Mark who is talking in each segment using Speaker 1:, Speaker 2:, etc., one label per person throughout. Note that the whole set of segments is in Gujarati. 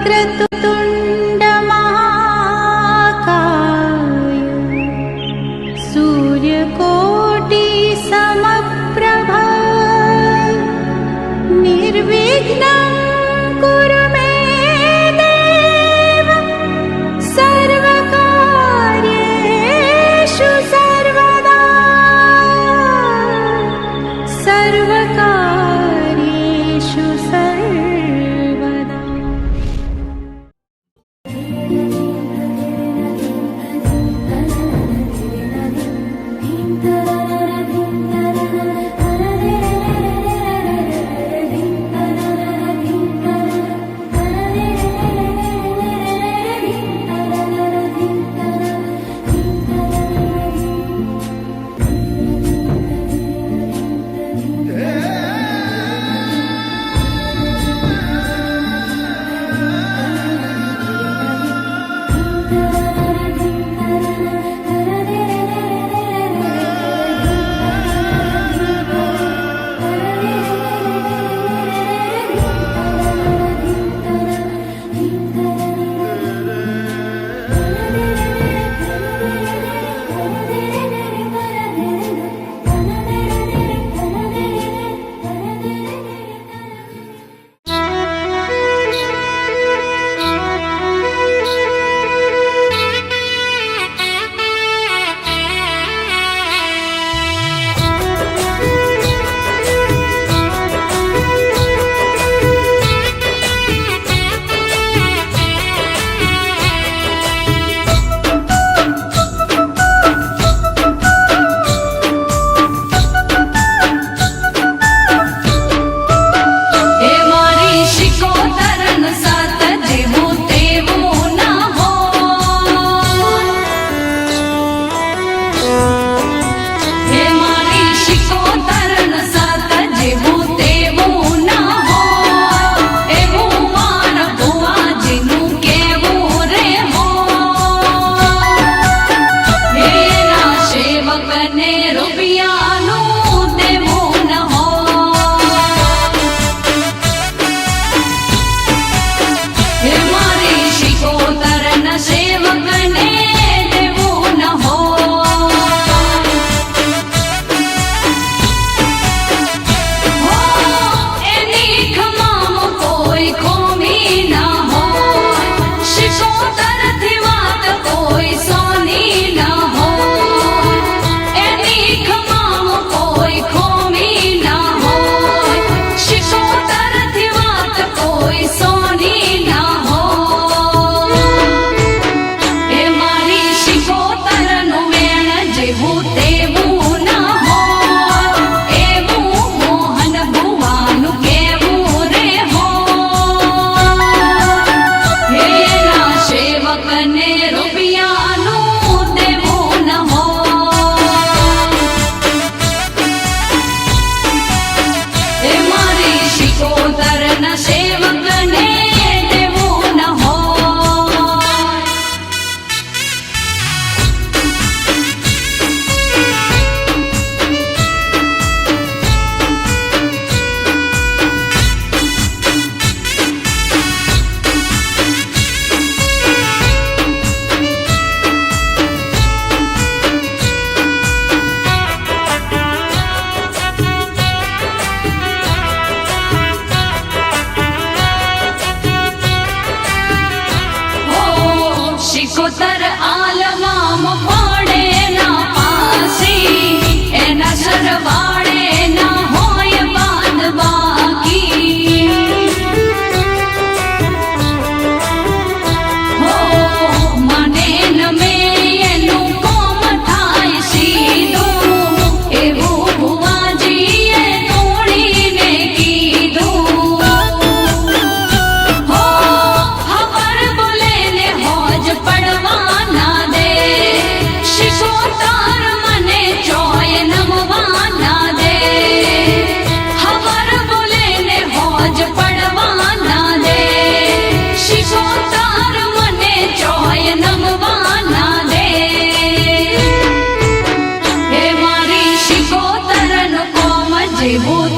Speaker 1: वक्रतुण्ड महाकाय सूर्यकोटि समप्रभ निर्विघ्नं कुरु मे देव सर्वकार्येषु सर्वदा सर्वकार्येषु सर्वदा।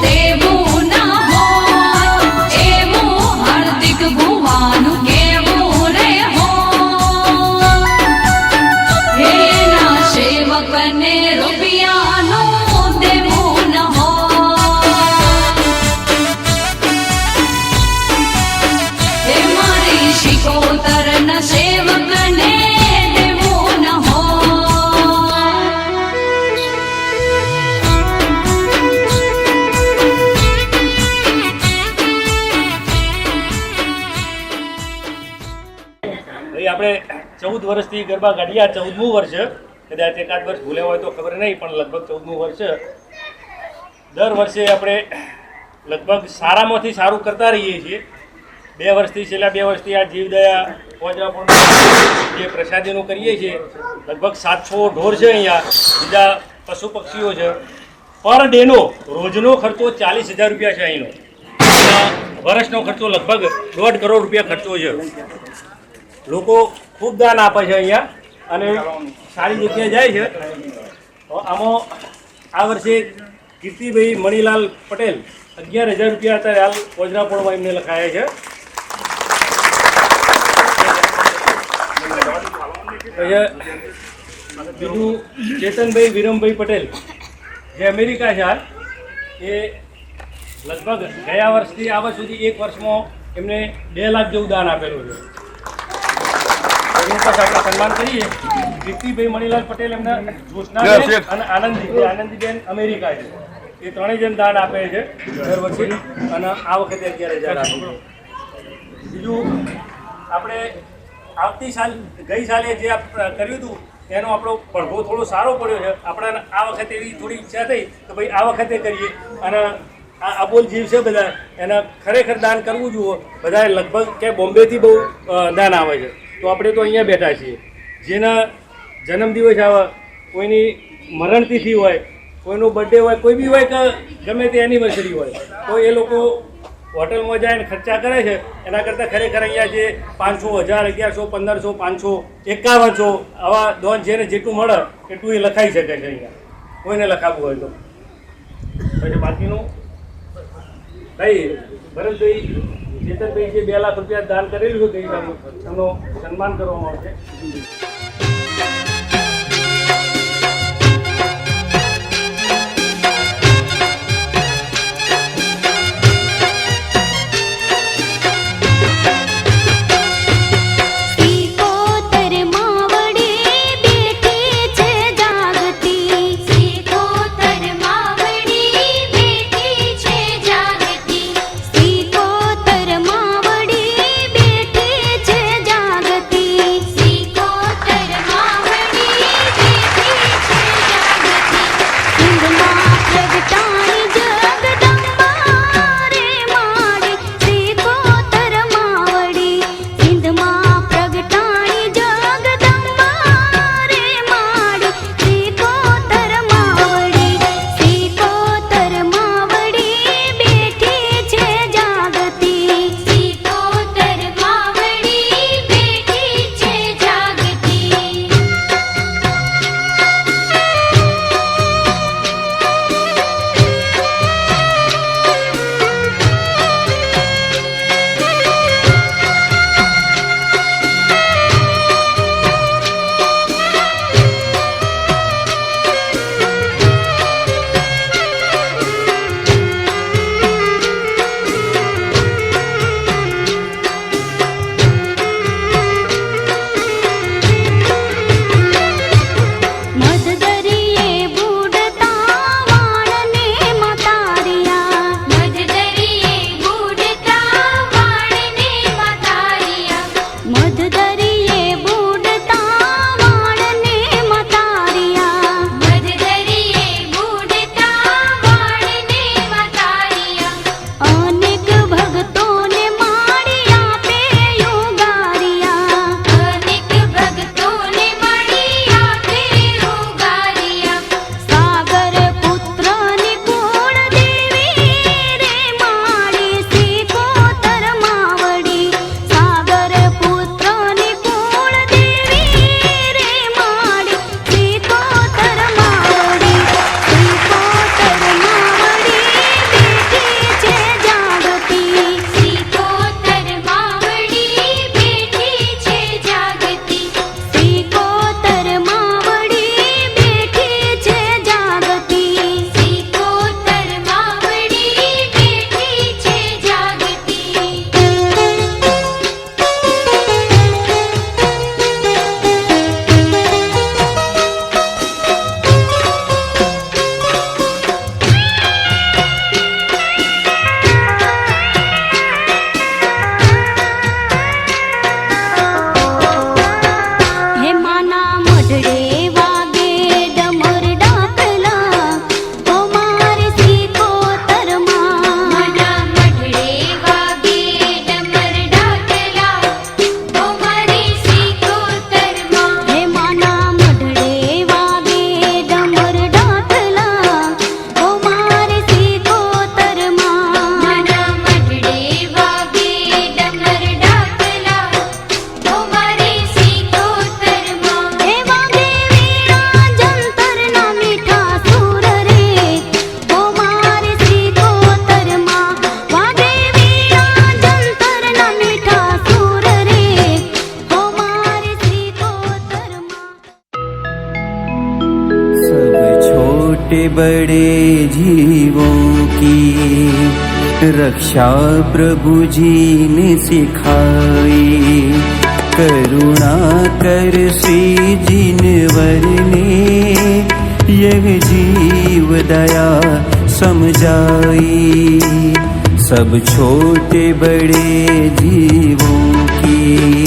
Speaker 2: તેવું ના હોય એવું હાર્દિક ભુવાનું કે 14 વર્ષથી ગરબા ગાઢિયા 14મું વર્ષ, કદાચ એકાદ વર્ષ ભૂલ્યા હોય તો ખબર નહીં, પણ લગભગ 14મું વર્ષ. દર વર્ષે આપણે લગભગ સારામાંથી સારું કરતા રહીએ છીએ. છેલ્લા 2 વર્ષથી આ જીવદયા પોજરાપોળ જે પ્રસાદીનું કરીએ છીએ, લગભગ 700 ઢોર છે અહીંયા, બીજા પશુ પક્ષીઓ છે. પર ડેનો રોજનો ખર્ચો 40,000 રૂપિયા છે અહીંનો. વર્ષનો ખર્ચો લગભગ 1.5 કરોડ રૂપિયા ખર્ચો છે. લોકો ખૂબ દાન આપે છે અહીંયા અને સારી જગ્યાએ જાય છે. આમાં આ વર્ષે કીર્તિભાઈ મણીલાલ પટેલ 11,000 રૂપિયા અત્યારે હાલ પોજરાપોળમાં એમને લખાયા છે. બીજું ચેતનભાઈ વિરમભાઈ પટેલ જે અમેરિકા છે હાલ, એ લગભગ ગયા વર્ષથી આ વર્ષ સુધી 1 વર્ષમાં એમને 2 લાખ જેવું દાન આપેલું છે. એમનું પાસે આપણે સન્માન કરીએ. કીર્તિભાઈ મણીલાલ પટેલ, એમના જોશનાબેન અને આનંદીબેન અમેરિકા છે. એ 3 જણ દાન આપે છે દર વર્ષે અને આ વખતે 11,000 આપ્યું. બીજું આપણે ગઈ સાલે જે કર્યું હતું એનો આપણો પડઘો થોડો સારો પડ્યો છે. આપણે આ વખતે એવી થોડી ઈચ્છા થઈ તો ભાઈ આ વખતે કરીએ અને આ અબોલ જીવ છે બધા, એને ખરેખર દાન કરવું જોઈએ. બધાએ લગભગ કે બોમ્બેથી બહુ દાન આવે છે, તો આપણે તો અહીંયા બેઠા છીએ. જેના જન્મદિવસ આવે, કોઈની મરણતિથિ હોય, કોઈનો બર્થડે હોય, કોઈ બી હોય કે ગમે તે એનિવર્સરી હોય, તો એ લોકો હોટલમાં જાય ને ખર્ચા કરે છે. એના કરતાં ખરેખર અહીંયા જે 500, 1000, 1100, 1500, 500, 5100 આવા દોન જેને જેટલું મળે એટલું એ લખાઈ શકે છે અહીંયા, કોઈને લખાવવું હોય તો. પછી બાકીનું ભાઈ ભરતભાઈ, ચેતનભાઈ જે 2 લાખ રૂપિયા દાન કરેલું છે ગઈકાલે, એમનું સન્માન કરવામાં આવશે.
Speaker 3: छोटे बड़े जीवों की रक्षा प्रभु जी ने सिखाई। करुणा कर श्री जिनवर ने यह जीव दया समझाई। सब छोटे बड़े जीवों की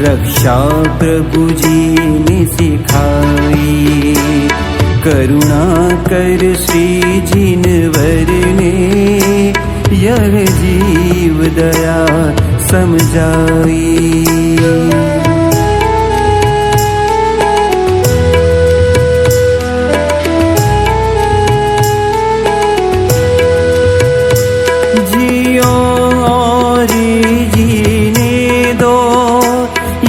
Speaker 3: रक्षा प्रभु जी ने सिखाई। करुणा कर श्री जिनवर ने यह जीव दया समझाई। जियो और जीने दो,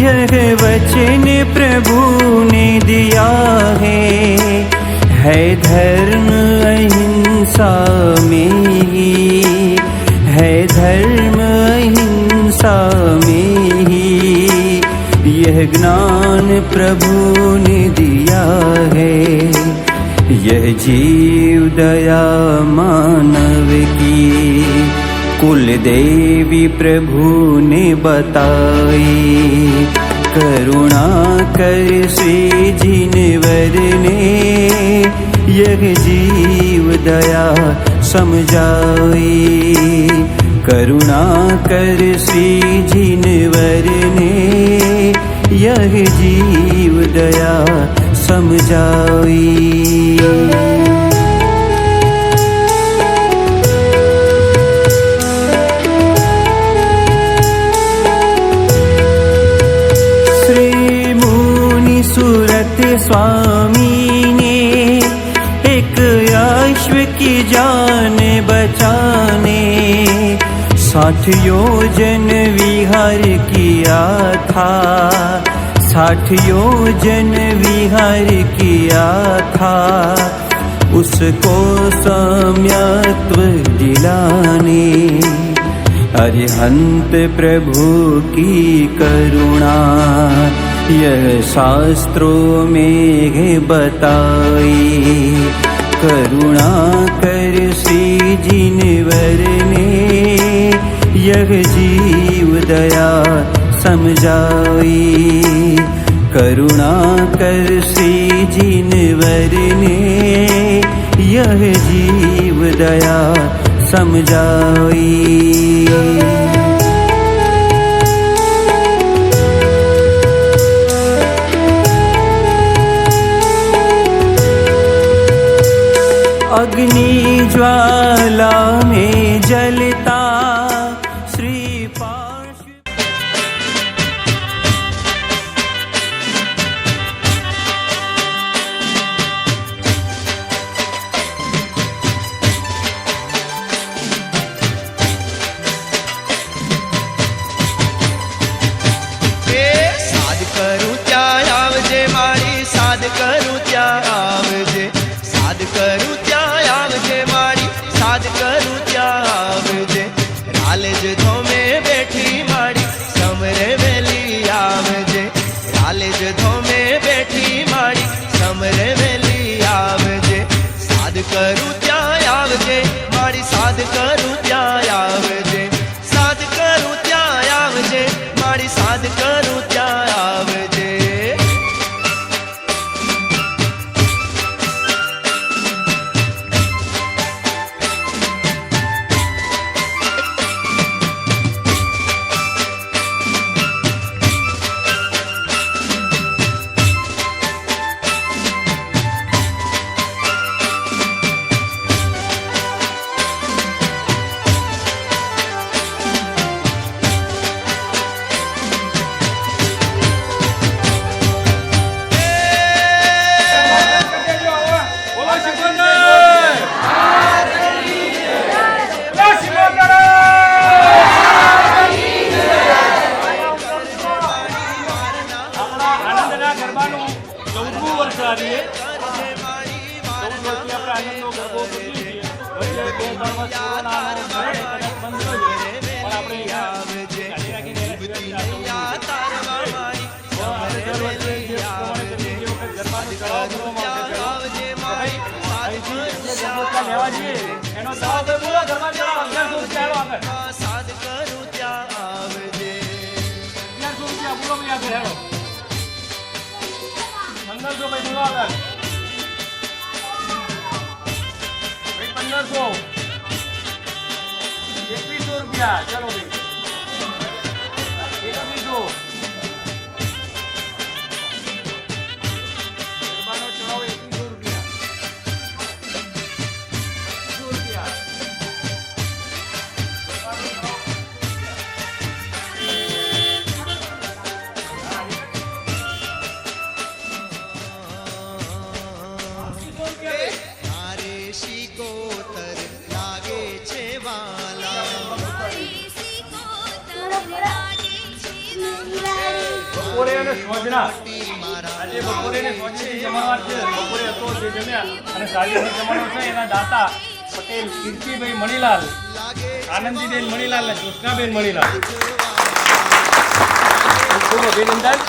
Speaker 3: यह वचन प्रभु ने दिया है धर्म अहिंसा में ही, है धर्म अहिंसा में ही यह ज्ञान प्रभु ने दिया है। यह जीव दया मानव की कुल देवी प्रभु ने बताई। करुणा कर श्री जिनवर ने यह जीव दया समझाई। करुणा कर श्री जिनवर ने यह जीव दया समझाई। सूरत स्वामी ने एक अश्व की जान बचाने 60 योजन विहार किया था, 60 योजन विहार किया था। उसको साम्यत्व दिलाने अरिहंत प्रभु की करुणा यह शास्त्रों में बताई। करुणा कर श्री जिनवर ने यह जीव दया समझाई। करुणा कर श्री जिनवर ने यह जीव दया समझाई। अग्नि ज्वाला में जलता श्री पार्श्व।
Speaker 4: साध करूं त्या आवजे मारी, साध करूं त्या आवजे, साध करूं त्या आवजे मारी, साध करूं त्या आवजे। रालेज धोमे बैठी मारी, समरे वेली आवजे। रालेज धोमे बैठी मारी, समरे वेली आवजे। साध करूं त्या आवजे मारी, साध करूं त्या आवजे। साध करूं त्या आवजे मारी, साध करूं त्या आवजे।
Speaker 2: 1500 ભાઈ બોલો આગળ. ભાઈ 1500. 2100 રૂપિયા. ચાલો ભાઈ. 2100. ગરબાનો ચડાવો 2100 રૂપિયા. 2100 રૂપિયા.
Speaker 4: તારે શિકોતર લાગે છે વાલા
Speaker 2: બપોરે અને સોજના.
Speaker 4: મારા
Speaker 2: આજે બપોરે અને સોજની જમણવાર છે. બપોરે હતો જે જમ્યા અને સાંજનો જમણો છે એના દાતા પટેલ કીર્તિભાઈ મણીલાલ, આનંદીબેન મણીલાલ અને જ્યોત્સનાબેન મણીલાલ. ખૂબ ખૂબ અભિનંદન.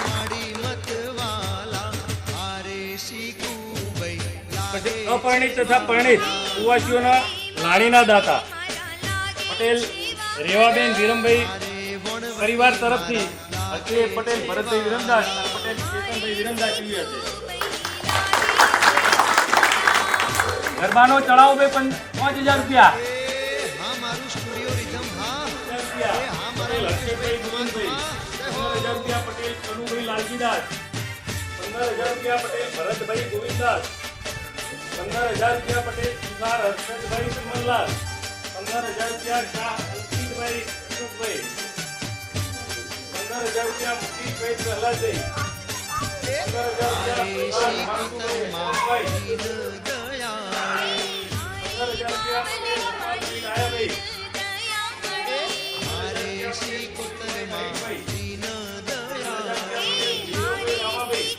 Speaker 4: મારી મતવાલા તારે શિકુભાઈ લાગે
Speaker 2: પછી અપરિણિત તથા પરિણિત કુવાસીઓના લાણીના દાતા પટેલ રેવાબેન વિરમભાઈ પરિવાર તરફથી અજય પટેલ ભરતભાઈ વિરમદાસ અને પટેલ ચેતનભાઈ વિરમદાસ જીવ્યા છે. ગરબાનો ચડાવો ભાઈ 5000 રૂપિયા.
Speaker 4: હા મારું સ્ટુડિયો રિધમ હા
Speaker 2: પટેલ હર્ષદભાઈ ગોવિંદભાઈ. 15000 રૂપિયા પટેલ કનુભાઈ લાલજીદાસ. 15000 રૂપિયા પટેલ ભરતભાઈ ગોવિંદદાસ. 15000 રૂપિયા પટેલ સુધાર હર્ષદભાઈ સુમનલાલ. 15000 રૂપિયા શાહ અંકિતભાઈ અશોકભાઈ. 15000 રૂપિયા મુકેશભાઈ પ્રહલાદભાઈ. 15000 રૂપિયા માનસુભાઈ મોહનભાઈ. 15000 રૂપિયા પટેલ હનુમાનભાઈ નાયાભાઈ.
Speaker 4: તારે શિકોતર
Speaker 2: ભાઈ.
Speaker 4: દીન
Speaker 2: 15000 રૂપિયા પટેલ ધીરુભાઈ રામાભાઈ.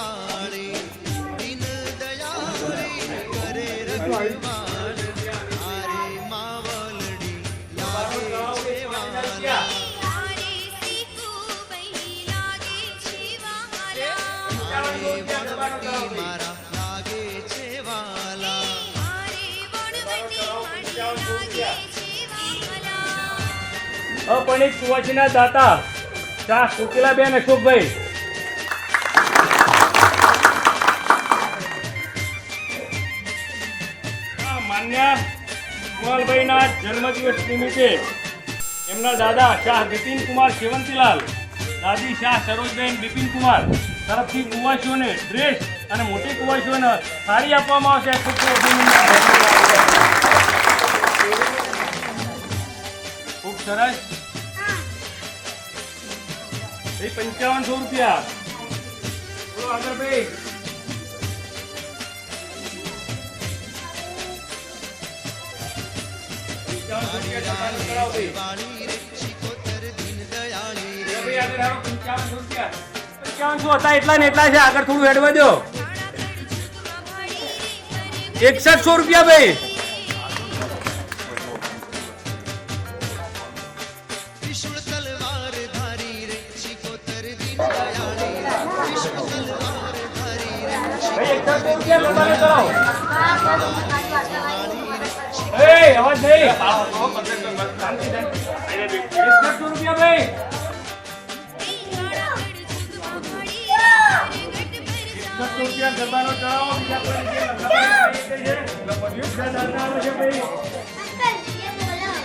Speaker 4: રખવાડે દીન દયાળી કરે રખવાડ તારે માવલડી લાગે છે વાલા મારા લાગે છે વાલા
Speaker 2: અપરિણિત કુવાસીના દાતા શાહ સુકીલાબેન અશોકભાઈ. માન્ય કુણાલભાઈના જન્મદિવસ નિમિત્તે એમના દાદા શાહ બિપિનકુમાર સેવંતીલાલ, દાદી શાહ સરોજબેન બિપિનકુમાર તરફથી કુવાસીઓને ડ્રેસ અને મોટી કુવાસીઓને સાડી આપવામાં આવશે. ખૂબ ખૂબ અભિનંદન. ખૂબ સરસ. ભાઈ 5500 રૂપિયા. બોલો આગળ ભાઈ. 5500 રૂપિયા ચડાવો ભાઈ.
Speaker 4: વાળી રે શિકોતર દીન દયાળી રે
Speaker 2: ભાઈ આગળ હાલો. 5500 રૂપિયા. 5500 હતા એટલા ને એટલા છે. આગળ થોડું હેડવા દો. 6100 રૂપિયા ભાઈ.
Speaker 4: ત્રિશુળ તલવાર ધારી રે શિકોતર દીન દયાળી રે ત્રિશુળ તલવાર ધારી રે
Speaker 2: ભાઈ 6100 રૂપિયા લંબાને ચડાવો. એ અવાજ નહીં. 6100 રૂપિયા ભાઈ. 6100 રૂપિયા ગરબાનો ચડાવો. બીજા કોઈ રૂપિયા લંબાને છે. બીજા દાદા આવે છે ભાઈ.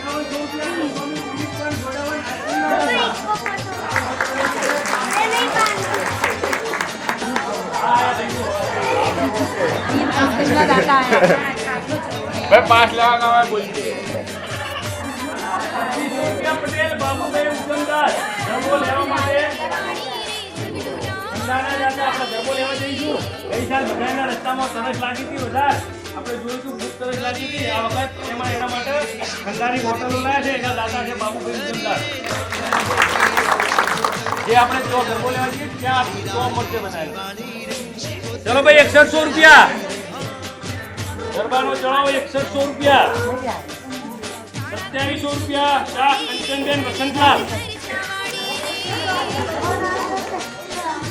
Speaker 2: 5100 રૂપિયા ગરબાનું ગીત પણ પટેલ બાબુભાઈ ઉત્તમદાસ જમો લેવા માટે અંદાના જાતે આપણે જમો લેવા જઈશું. ગઈ સાલ બધાના રસ્તામાં સરસ લાગી હતી. વધારે આપણે જોયું હતું ખૂબ સરસ લાગી હતી. આ વખત એમાં એના માટે ઠંડાની બોટલો લાવ્યા છે. એના દાદા છે બાબુભાઈ ઉત્તમદાસ. જે આપણે જો જમો લેવા જઈએ ત્યાં જોવા મળશે બધા. ચલો ભાઈ 6100 રૂપિયા. ગરબાનો ચડાવો 6100 રૂપિયા. 2700 રૂપિયા શાહ કંચનબેન વસંતલાલ.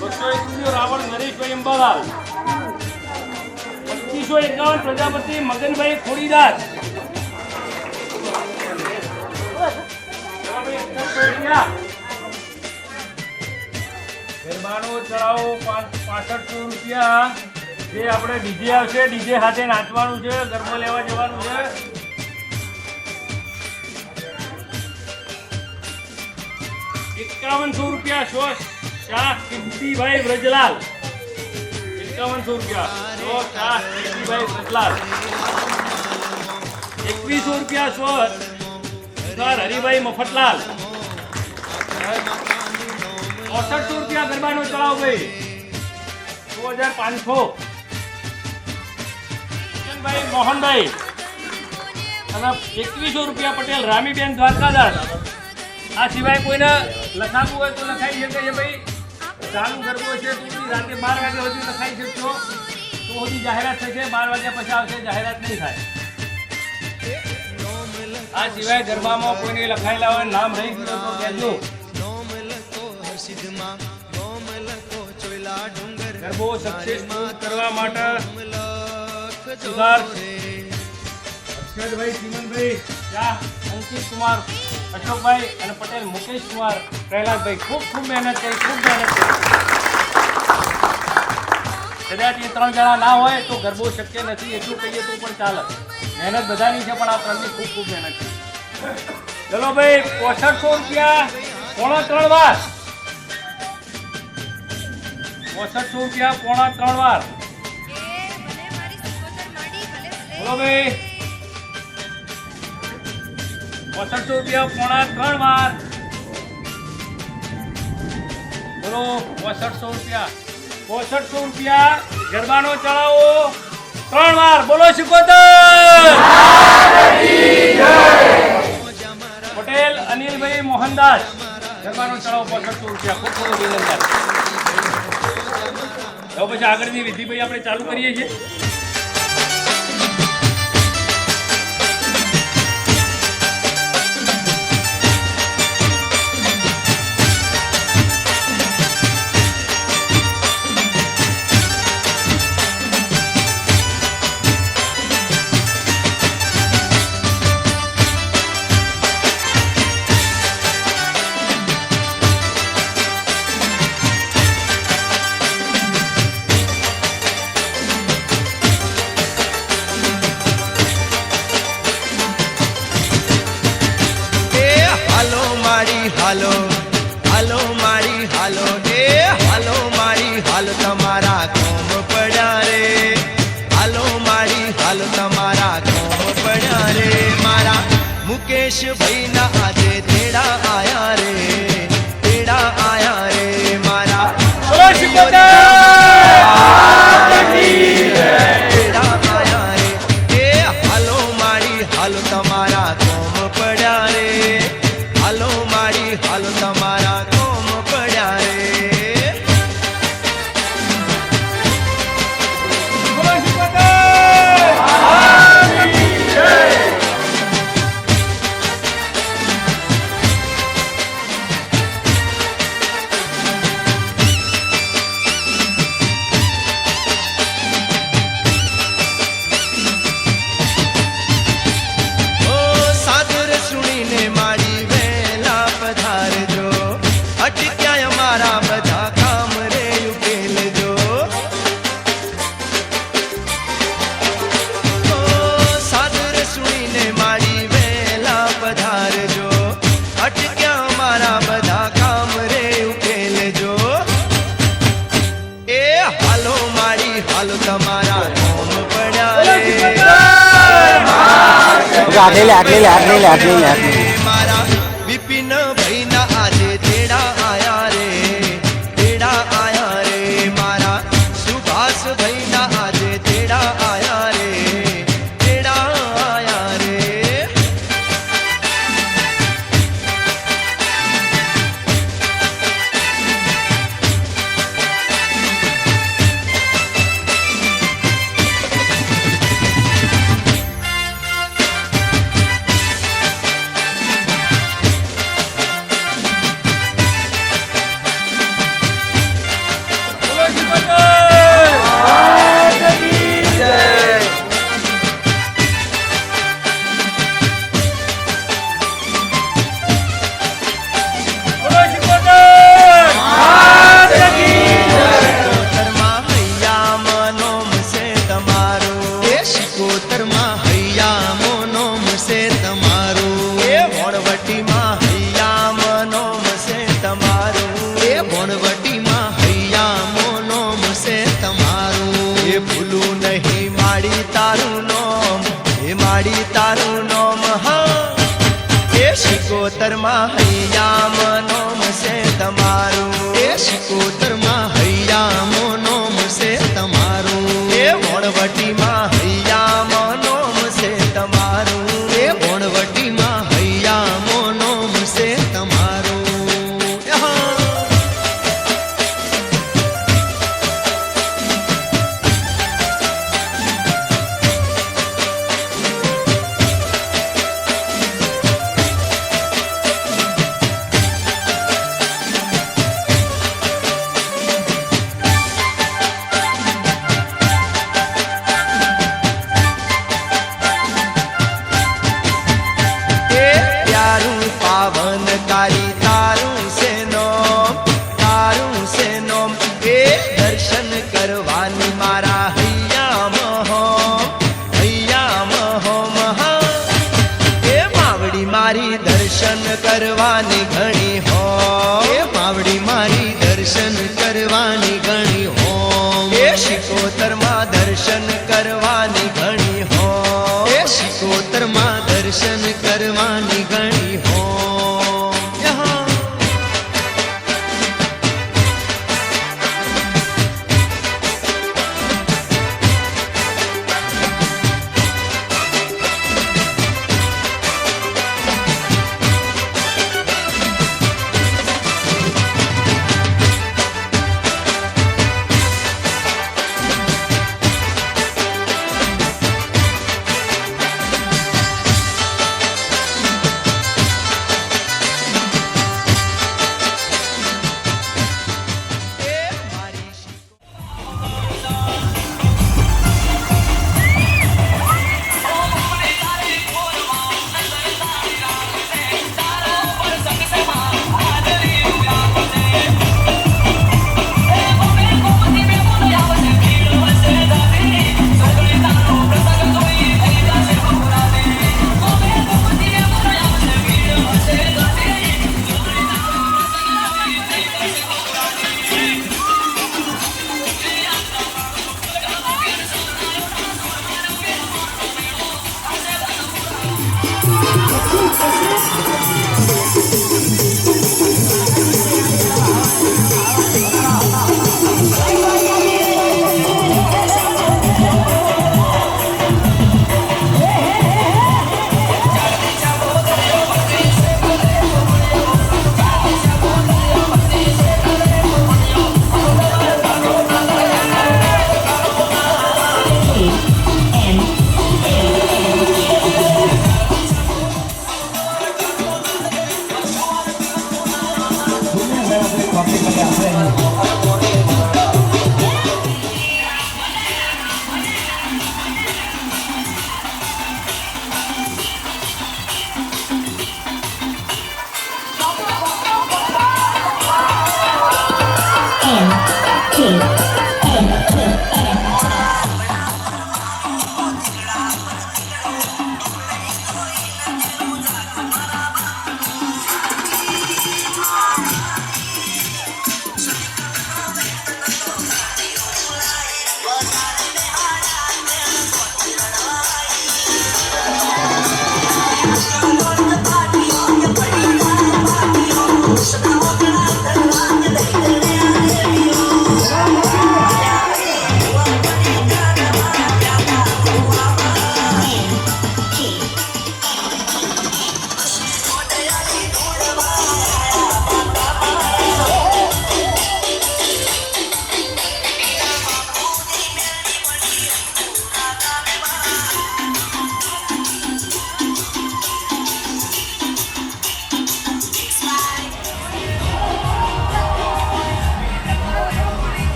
Speaker 2: 201 રૂપિયા રાવણ નરેશભાઈ અંબાલાલ. 2551 પ્રજાપતિ મગનભાઈ ખોડીદાર. રૂપિયા. ગરબાનો ચડાવો 6500 રૂપિયા. જે આપણે ડીજે આવશે, ડીજે સાથે નાચવાનું છે, ગરબો લેવા જવાનું છે. 5100 રૂપિયા. શાહ કીર્તિભાઈ વ્રજલાલ. 5100 રૂપિયા. શાહ કીર્તિભાઈ વ્રજલાલ. 2100 રૂપિયા. સર હરિભાઈ મફતલાલ. 6800 રૂપિયા ગરબાનો ચડાવ ભાઈ. 2500. કિશનભાઈ મોહનભાઈ. અને 2100 રૂપિયા પટેલ રામીબેન દ્વારકાદાસ. આ સિવાય કોઈને લખાવું હોય તો લખાઈ શકે છે ભાઈ. ચાલુ ગરબો છે તો રાતે 12 વાગ્યા સુધી લખાઈ શકશો. તો સુધી જાહેરાત થશે. 12 વાગ્યા પછી આવશે, જાહેરાત નહીં થાય. આ સિવાય ગરબામાં કોઈને લખાયેલા હોય, નામ રહી ગયું તો કહેજો. ગરબો સક્સેસફુલ કરવા માટે સુધાર અક્ષરભાઈ, ચીમનભાઈ, શાહ, અંકિત કુમાર, અશોકભાઈ અને પટેલ મુકેશ કુમાર, પ્રહલાદભાઈ ખૂબ મહેનત કરી, ખૂબ મહેનત કરી. કદાચ એ 3 જણા ના હોય તો ગરબો શક્ય નથી, એટલું કહીએ તો પણ ચાલે. મહેનત બધાની છે, પણ આ 3ની ખૂબ મહેનત છે. ચલો ભાઈ, 6500 રૂપિયા 3.5 વાર. 6500 રૂપિયા 3.5 વાર. બોલો ભાઈ, 6500 રૂપિયા 3.5 વાર. બોલો 6500 રૂપિયા. 6500 રૂપિયા ગરબાનો ચડાવો 3 વાર. બોલો સિકોતર. પટેલ અનિલભાઈ મોહનદાસ. ગરબાનો ચડાવો 6500 રૂપિયા. ખૂબ અભિનંદન. હવે પછી આગળની વિધિ ભાઈ આપણે ચાલુ કરીએ છીએ.
Speaker 4: હાલો હાલો મારી હાલો રે, હાલો મારી હાલો તમારા કોમ પડ્યા રે. હાલો મારી હાલો તમારા કોમ પડ્યા રે. મારા મુકેશ ભાઈ ના આજે તેડા આયા રે, તેડા આયા રે. મારા તેડા આયા રે. એ હાલો મારી હાલો તમારા કોમ પડ્યા રે. હાલો મારી હાલો તમારા કોમ પડ્યા રે. મારા વિપિન ભાઈ ના આજે તેડા આયા રે, તેડા આયા રે. મારા સુભાષ ભાઈ ના આજે તેડા આયા રે, તેડા આયા રે. શિકોતરમાં હૈયા નોમ છે તમારું એ શિકોતરમાં હૈયા નોમ છે તમારું એ વણવટીમાં હૈયા નોમ છે તમારું એ વણવટીમાં હૈયા નોમ છે તમારું તારી તારું છે નોમ એ દર્શન કરવાની મારા હૈયામાં હોમ એ માવડી મારી દર્શન કરવાની ઘણી હો એ માવડી મારી દર્શન કરવાની ઘણી હોમ એ શિકોતરમાં દર્શન કરવાની ઘણી હો એ શિકોતરમાં દર્શન કરવાની ઘણી હો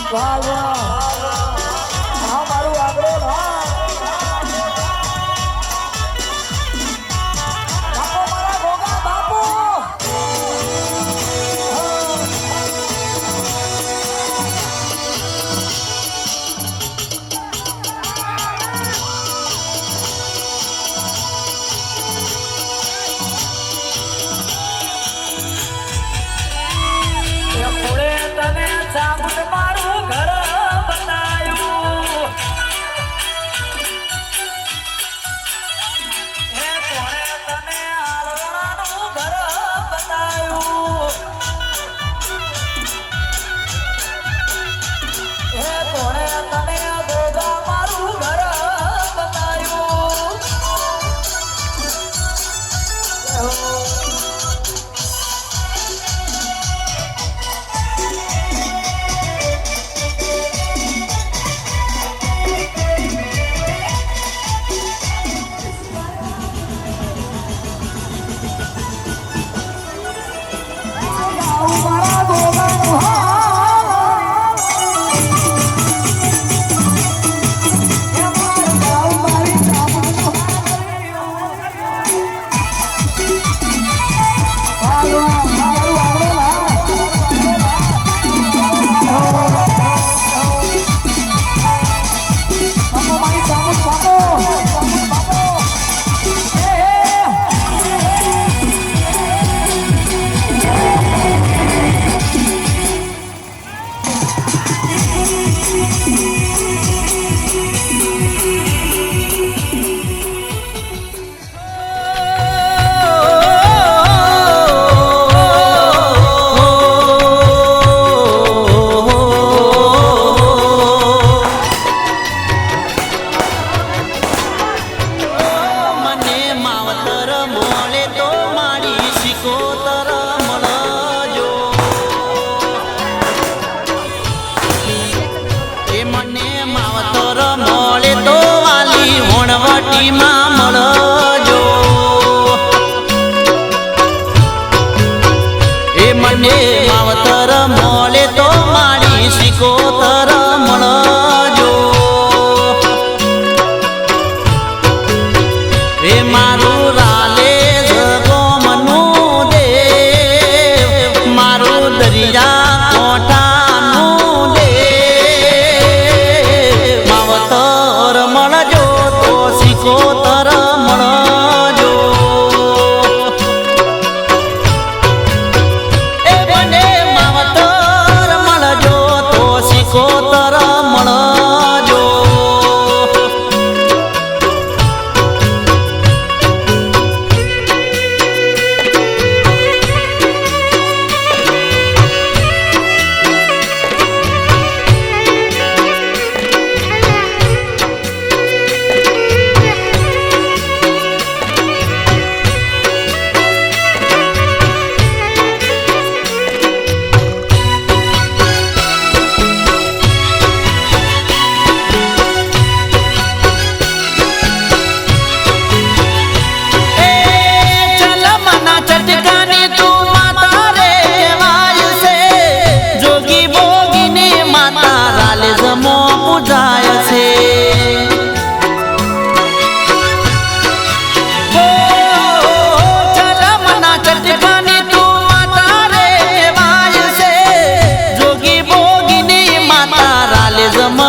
Speaker 5: વાહ વાહ હા મારું આગળ વાહ બાપુ મારા ગોગા બાપુ પૂરે તને ચામુંડ મારું ઘર બનાયું હે કોણે તને આલોણાનું ઘર બનાયું હે કોણે તને ગોગા મારું ઘર બનાયું મારા ગોગાનું
Speaker 3: મને માવતર મોલે તો મારી શિકોતર મળજો એ મને માવતર મોલે તો વાલી હોણવટીમાં મળજો એ મને માવતર મોલે તો મારી શિકોતર મળજો એ મારું રાલે જગોમનું દેવ મારું દરિયા કોઠાનું દેવ માવતર મળજો તો સિકોતર મળજો એ મને માવતર મળજો તો સિકોતર મળજો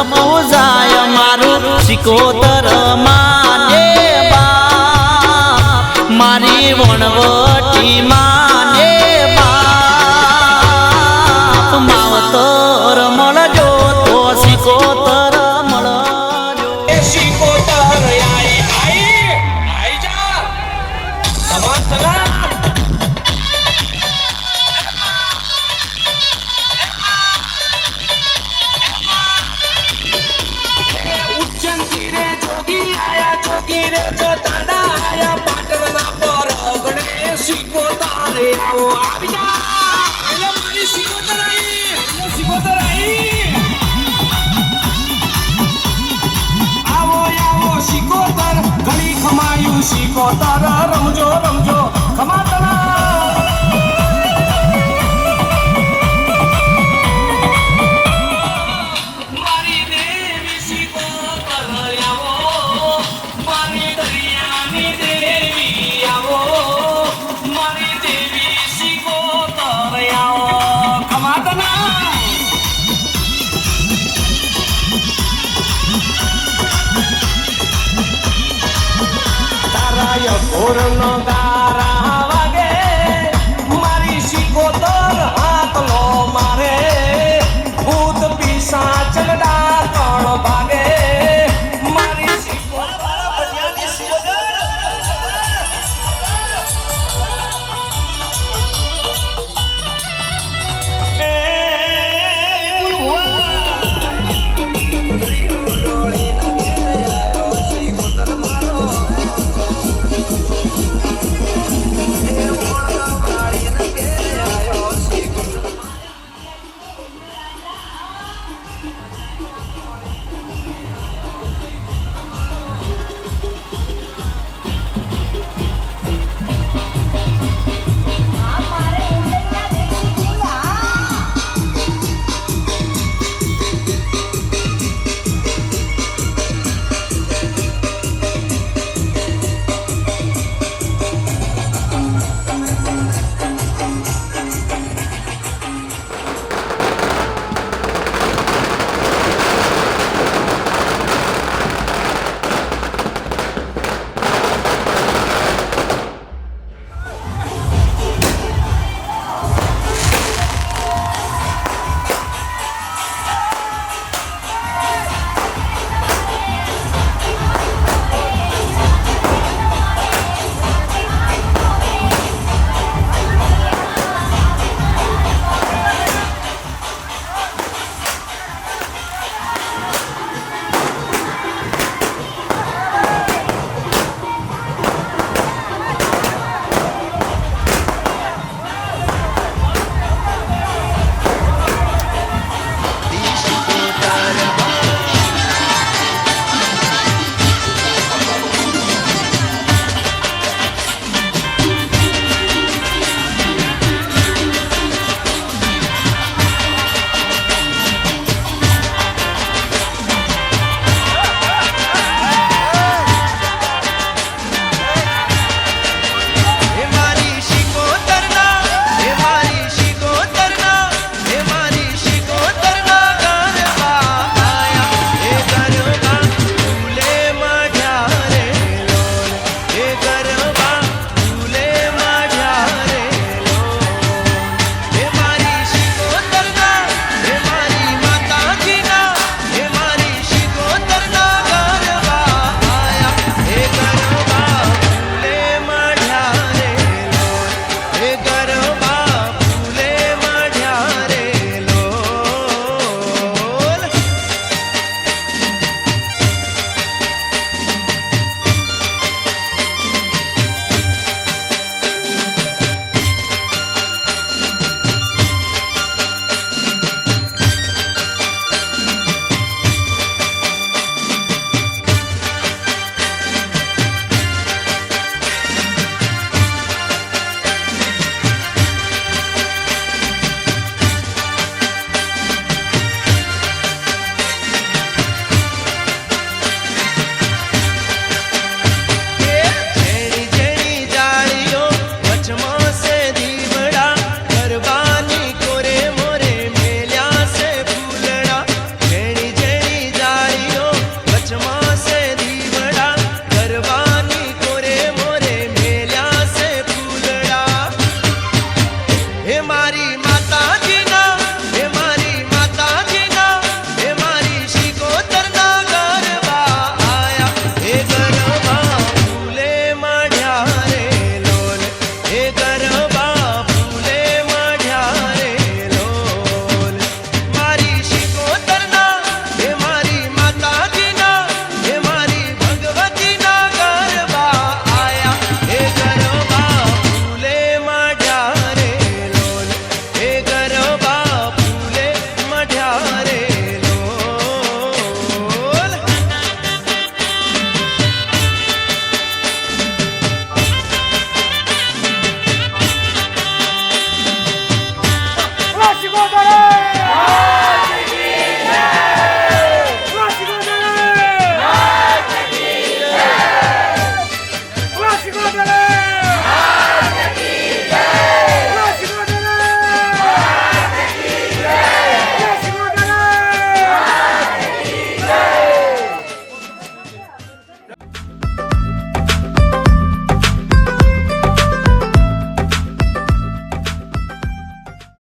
Speaker 3: પૂજાય મારું સિકોતર માને બાપ મારી વણવટી માને બાપ માવતર મળજો તો સિકોતર મળજો
Speaker 5: શિકોતર આઈ જા સમાન સલામ જોગી રે જો તાડા આયા પાટણના પર ગણે શિકોતર આવો આવી જા એટલે મારી શિકોતર આઈ નો ગા